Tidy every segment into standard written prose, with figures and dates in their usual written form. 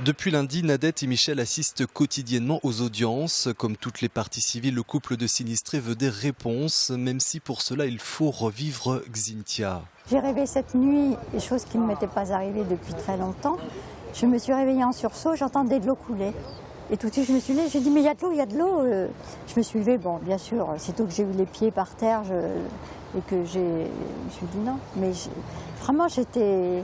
Depuis lundi, Nadette et Michel assistent quotidiennement aux audiences. Comme toutes les parties civiles, le couple de sinistrés veut des réponses, même si pour cela il faut revivre Xynthia. J'ai rêvé cette nuit, des choses qui ne m'étaient pas arrivées depuis très longtemps. Je me suis réveillée en sursaut, j'entendais de l'eau couler. Et tout de suite je me suis levée, j'ai dit mais il y a de l'eau, il y a de l'eau. Je me suis levée, bon bien sûr, sitôt que j'ai eu les pieds par terre et que je me suis dit non. Mais vraiment j'étais...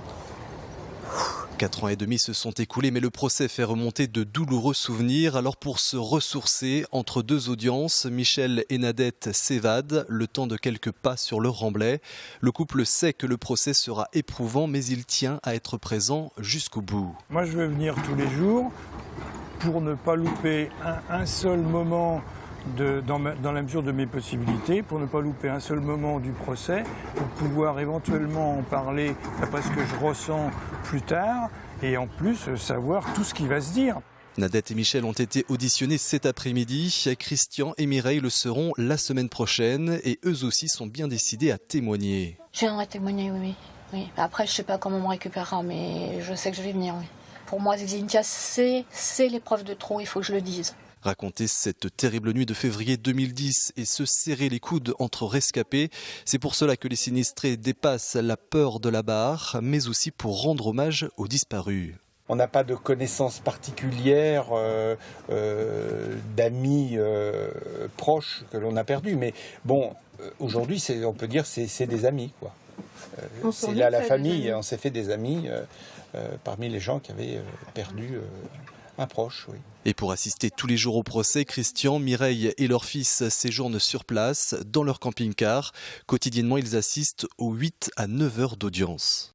4 ans et demi se sont écoulés, mais le procès fait remonter de douloureux souvenirs. Alors pour se ressourcer, entre deux audiences, Michel et Nadette s'évadent, le temps de quelques pas sur le remblai. Le couple sait que le procès sera éprouvant, mais il tient à être présent jusqu'au bout. Moi je veux venir tous les jours pour ne pas louper un seul moment dans la mesure de mes possibilités, pour ne pas louper un seul moment du procès, pour pouvoir éventuellement en parler d'après ce que je ressens plus tard, et en plus savoir tout ce qui va se dire. Nadette et Michel ont été auditionnés cet après-midi. Christian et Mireille le seront la semaine prochaine et eux aussi sont bien décidés à témoigner. Je viendrai témoigner, oui. Après, je ne sais pas comment on me récupérera, mais je sais que je vais venir, oui. Pour moi, Xynthia, c'est l'épreuve de trop, il faut que je le dise. Raconter cette terrible nuit de février 2010 et se serrer les coudes entre rescapés, c'est pour cela que les sinistrés dépassent la peur de la barre, mais aussi pour rendre hommage aux disparus. On n'a pas de connaissances particulières d'amis proches que l'on a perdus, mais bon, aujourd'hui, on peut dire que c'est des amis, quoi. C'est là la famille, on s'est fait des amis parmi les gens qui avaient perdu un proche, oui. Et pour assister tous les jours au procès, Christian, Mireille et leur fils séjournent sur place dans leur camping-car. Quotidiennement, ils assistent aux 8 à 9 heures d'audience.